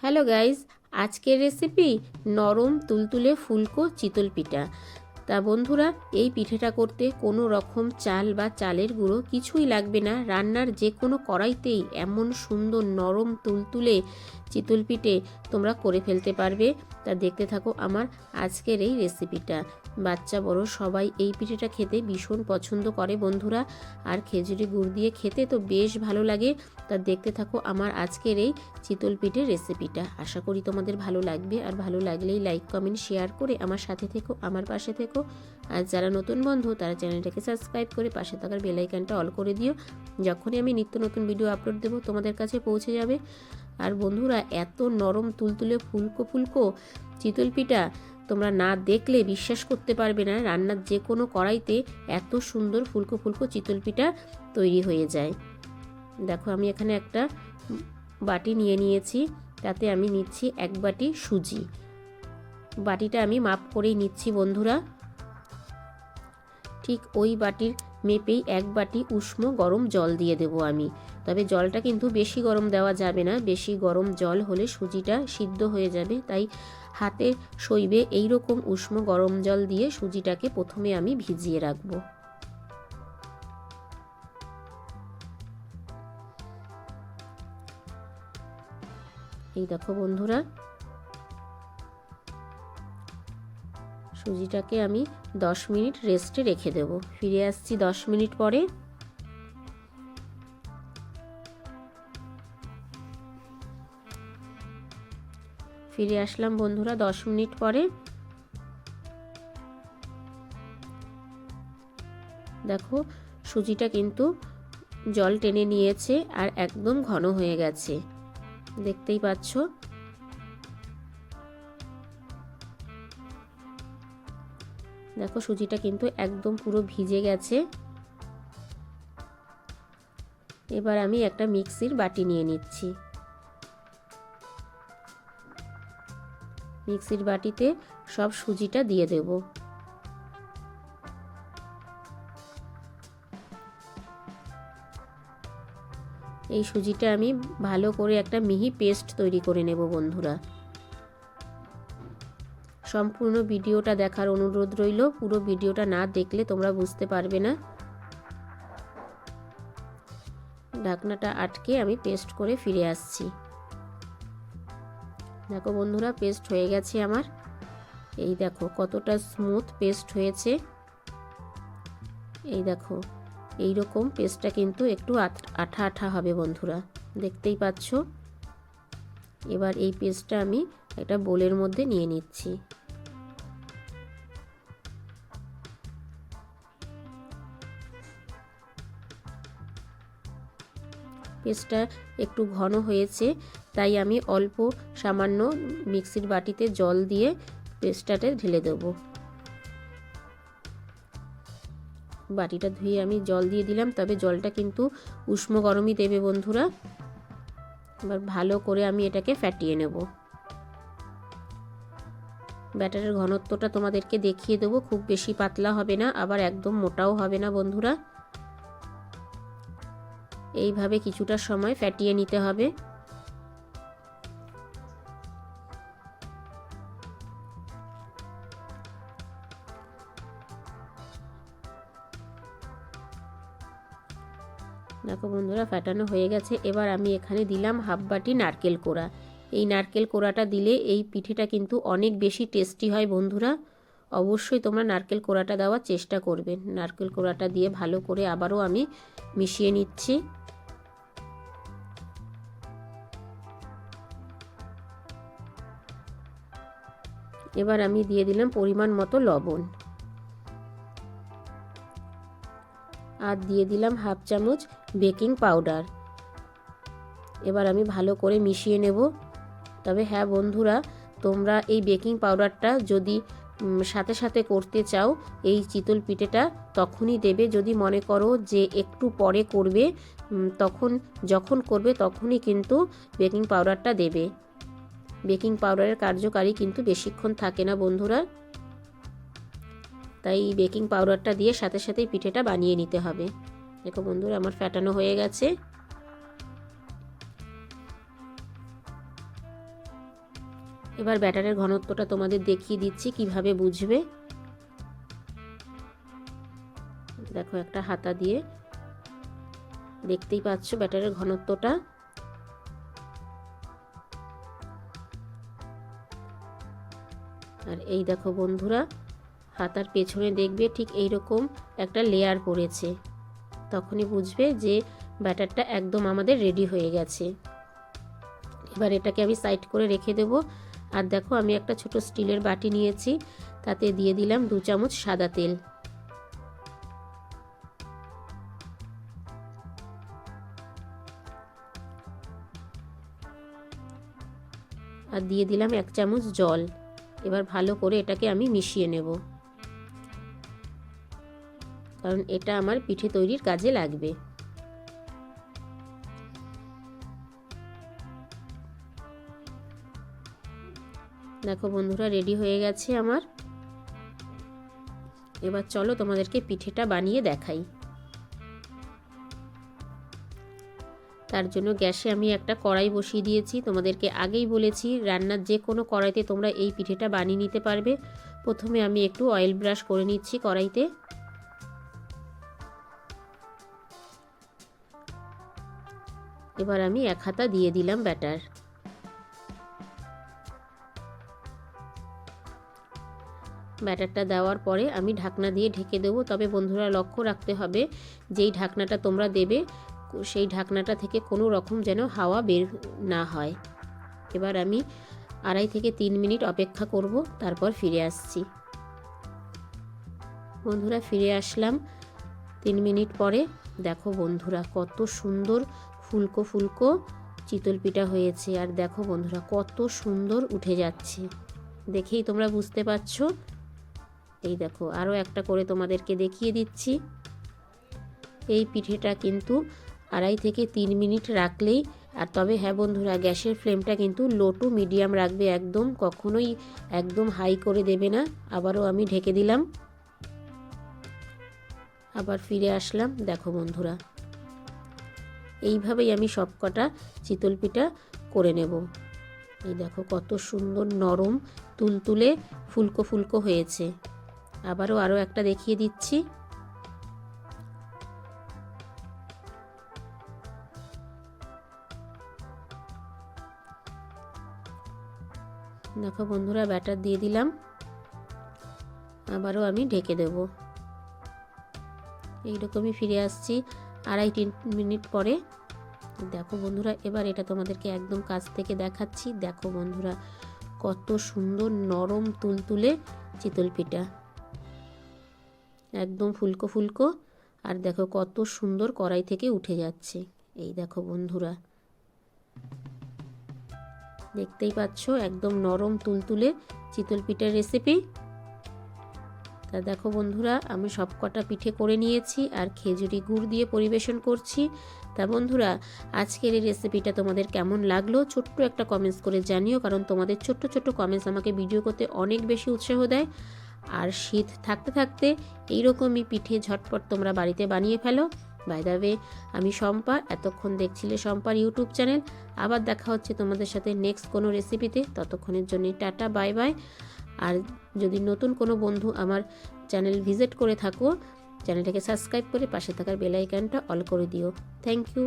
Hello guys, আজকের recipe নরম তুলতুলে ফুলকো চিতল পিঠা। তা বন্ধুরা, এই পিঠেটা করতে কোনো রকম চাল বা চালের গুঁড়ো কিছুই লাগবে না। রান্নার যে কোনো কড়াইতেই এমন সুন্দর নরম তুলতুলে চিতল পিঠে তোমরা করে ফেলতে পারবে। তা দেখতে থাকো আমার আজকের এই রেসিপিটা। বাচ্চা বড় সবাই এই পিঠেটা খেতে ভীষণ পছন্দ করে বন্ধুরা, আর খেজুরি গুড় দিয়ে খেতে তো বেশ ভালো লাগে। তা দেখতে থাকো আমার আজকের এই চিতল পিঠের রেসিপিটা। আশা করি তোমাদের ভালো লাগবে, আর ভালো লাগলেই লাইক কমেন্ট শেয়ার করে আমার সাথে থেকো, আমার পাশে থেকো। আর যারা নতুন বন্ধু তারা চ্যানেলটাকে সাবস্ক্রাইব করে পাশে থাকার বেল আইকনটা অল করে দিও। যখনই আমি নিত্য নতুন ভিডিও আপলোড দেবো তোমাদের কাছে পৌঁছে যাবে। আর বন্ধুরা, এত নরম তুলতুলে ফুলকো ফুলকো চিতল পিঠা তোমরা না দেখলে বিশ্বাস করতে পারবে না। রান্নার যে কোনো কড়াইতে এত সুন্দর ফুলকো ফুলকো চিতল পিঠা তৈরি হয়ে যায়। দেখো, আমি এখানে একটা বাটি নিয়ে নিয়েছি, তাতে আমি নিচ্ছি 1 বাটি সুজি। বাটিটা আমি মাপ করেই নিচ্ছি বন্ধুরা। ঠিক ওই বাটির মেপেই 1 বাটি উষ্ণ গরম জল দিয়ে দেব আমি। তবে জলটা কিন্তু বেশি গরম দেওয়া যাবে না, বেশি গরম জল হলে সুজিটা সিদ্ধ হয়ে যাবে। তাই হাতে সইবে এইরকম উষ্ণ গরম জল দিয়ে সুজিটাকে প্রথমে আমি ভিজিয়ে রাখবো। এই দেখো বন্ধুরা, সুজিটাকে আমি 10 মিনিট রেস্টে রেখে দেব। ফিরে আসছি 10 মিনিট পরে। ফিরে আসলাম বন্ধুরা 10 মিনিট পরে। দেখো, সুজিটা কিন্তু জল টেনে নিয়েছে আর একদম ঘন হয়ে গেছে, দেখতেই পাচ্ছ। দেখো, সুজিটা কিন্তু একদম পুরো ভিজে গেছে। এবার আমি একটা মিক্সির বাটি নিয়ে নিচ্ছি। মিক্সির বাটিতে সব সুজিটা দিয়ে দেব। এই সুজিটা আমি ভালো করে একটা মিহি পেস্ট তৈরি করে নেব বন্ধুরা। সম্পূর্ণ ভিডিওটা দেখার অনুরোধ রইল। পুরো ভিডিওটা না দেখলে তোমরা বুঝতে পারবে না। ঢাকনাটা আটকে আমি পেস্ট করে ফিরে আসছি। দেখো বন্ধুরা, পেস্ট হয়ে গেছে আমার। এই দেখো কতটা স্মুথ পেস্ট হয়েছে। এই দেখো, এই রকম পেস্টটা কিন্তু একটু আঠা আঠা হবে বন্ধুরা, দেখতেই পাচ্ছ। এবার এই পেস্টটা আমি একটা বোলের মধ্যে নিয়ে নিচ্ছি। পেস্টটা একটু ঘন হয়েছে, তাই আমি অল্প সামান্য মিক্সির বাটিতে জল দিয়ে পেস্টটাতে ঢেলে দেব। বাটিটা ধুয়ে আমি জল দিয়ে দিলাম, তবে জলটা কিন্তু উষ্ণ গরমই দেবে বন্ধুরা। এবার ভালো করে আমি এটাকে ফ্যাটিয়ে নেব। ব্যাটারের ঘনত্বটা তোমাদেরকে দেখিয়ে দেবো। খুব বেশি পাতলা হবে না, আবার একদম মোটাও হবে না বন্ধুরা। এইভাবে কিছুটা সময় ফ্যাটিয়ে নিতে হবে। দেখো বন্ধুরা, ফ্যাটানো হয়ে গেছে। এবার আমি এখানে দিলাম 1/2 বাটি নারকেল কোড়া। এই নারকেল কোড়াটা দিলে এই পিঠেটা কিন্তু অনেক বেশি টেস্টি হয় বন্ধুরা। অবশ্যই তোমরা নারকেল কোড়াটা দেওয়ার চেষ্টা করবে। নারকেল কোড়াটা দিয়ে ভালো করে আবারও আমি মিশিয়ে নিচ্ছি। এবার আমি দিয়ে দিলাম পরিমাণ মতো লবণ, আর দিয়ে দিলাম 1/2 চামচ বেকিং পাউডার। এবার আমি ভালো করে মিশিয়ে নেব। তবে হ্যাঁ বন্ধুরা, তোমরা এই বেকিং পাউডারটা যদি সাথে সাথে করতে চাও এই চিতল পিঠেটা তখনই দেবে। যদি মনে করো যে একটু পরে করবে, যখন করবে তখনই কিন্তু বেকিং পাউডারটা দেবে। বেকিং পাউডারের কার্যকারী কিন্তু বেশিক্ষণ থাকে না বন্ধুরা, তাই বেকিং পাউডারটা দিয়ে সাথে সাথেই পিঠেটা বানিয়ে নিতে হবে। দেখো বন্ধুরা, আমার ফ্যাটানো হয়ে গেছে। এবার ব্যাটারের ঘনত্বটা তোমাদের দেখিয়ে দিচ্ছি কিভাবে বুঝবে। দেখো একটা হাতা দিয়ে দেখতেই পাচ্ছ ব্যাটারের ঘনত্বটা। আর এই দেখো বন্ধুরা, হাতার পেছনে দেখবে ঠিক এইরকম একটা লেয়ার পড়েছে, তখনই বুঝবে যে ব্যাটারটা একদম আমাদের রেডি হয়ে গেছে। এবার এটাকে আমি সাইড করে রেখে দেব। আর দেখো আমি একটা ছোট স্টিলের বাটি নিয়েছি, তাতে দিয়ে দিলাম 2 চামচ সাদা তেল। আর দিয়ে দিলাম 1 চামচ জল। এবার ভালো করে এটাকে আমি মিশিয়ে নেব, কারণ এটা আমার পিঠে তৈরির কাজে লাগবে। দেখো বন্ধুরা, রেডি হয়ে গেছে আমার। এবার চলো তোমাদেরকে পিঠেটা বানিয়ে দেখাই। তার জন্য গ্যাসে আমি একটা কড়াই বসিয়ে দিয়েছি। তোমাদেরকে আগেই বলেছি রান্নার যে কোনো কড়াইতে তোমরা এই পিঠেটা বানিয়ে নিতে পারবে। প্রথমে আমি একটু অয়েল ব্রাশ করে নিচ্ছি কড়াইতে। এবার আমি 1 হাতা দিয়ে দিলাম ব্যাটার। ব্যাটারটা দেওয়ার পরে আমি ঢাকনা দিয়ে ঢেকে দেবো। তবে বন্ধুরা লক্ষ্য রাখতে হবে, যেই ঢাকনাটা তোমরা দেবে সেই ঢাকনাটা থেকে কোনো রকম যেন হাওয়া বের না হয়। এবার আমি 2.5 থেকে 3 মিনিট অপেক্ষা করব, তারপর ফিরে আসছি। বন্ধুরা ফিরে আসলাম 3 মিনিট পরে। দেখো বন্ধুরা কত সুন্দর ফুলকো ফুলকো চিতল পিঠা হয়েছে। আর দেখো বন্ধুরা কত সুন্দর উঠে যাচ্ছে, দেখেই তোমরা বুঝতে পারছো। এই দেখো আরও একটা করে তোমাদেরকে দেখিয়ে দিচ্ছি। এই পিঠেটা কিন্তু 2.5 থেকে 3 মিনিট রাখলেই। আর তবে হ্যাঁ বন্ধুরা, গ্যাসের ফ্লেমটা কিন্তু লো টু মিডিয়াম রাখবে, একদম কখনোই একদম হাই করে দেবে না। আবারও আমি ঢেকে দিলাম, আবার ফিরে আসলাম। দেখো বন্ধুরা এইভাবেই আমি সবকটা চিতল পিঠা করে নেব। এই দেখো কত সুন্দর নরম তুলতুলে ফুলকো ফুলকো হয়েছে। আরও একটা দেখিয়ে দিচ্ছি। দেখো বন্ধুরা ব্যাটার দিয়ে দিলাম, আবারও আমি ঢেকে দেব। এইরকমই ফিরে আসছি 2.5-3 মিনিট পরে। দেখো বন্ধুরা এবার এটা তোমাদেরকে একদম কাছ থেকে দেখাচ্ছি। দেখো বন্ধুরা কত সুন্দর নরম তুলতুলে চিতল পিঠা, একদম ফুলকো ফুলকো। আর দেখো কত সুন্দর কড়াই থেকে উঠে যাচ্ছে। এই দেখো বন্ধুরা দেখতেই পাচ্ছ একদম নরম তুলতুলে চিতল পিঠার রেসিপি। তা দেখো বন্ধুরা আমি সবকটা পিঠে করে নিয়েছি আর খেজুরি গুড় দিয়ে পরিবেশন করছি। তা বন্ধুরা আজকের এই রেসিপিটা তোমাদের কেমন লাগলো ছোট্ট একটা কমেন্টস করে জানিও, কারণ তোমাদের ছোট্ট ছোট্ট কমেন্টস আমাকে ভিডিও করতে অনেক বেশি উৎসাহ দেয়। আর শীত থাকতে থাকতে এইরকমই পিঠে ঝটপট তোমরা বাড়িতে বানিয়ে ফেলো। বাই দ্য ওয়ে আমি শম্পা, এতক্ষণ দেখছিলে শম্পার ইউটিউব চ্যানেল। আবার দেখা হচ্ছে তোমাদের সাথে নেক্সট কোনো রেসিপিতে। ততক্ষণের জন্য টাটা, বাই বাই। আর যদি নতুন কোনো বন্ধু আমার চ্যানেল ভিজিট করে থাকো, চ্যানেলটাকে সাবস্ক্রাইব করে পাশে থাকার বেল আইকনটা অল করে দিও। Thank you.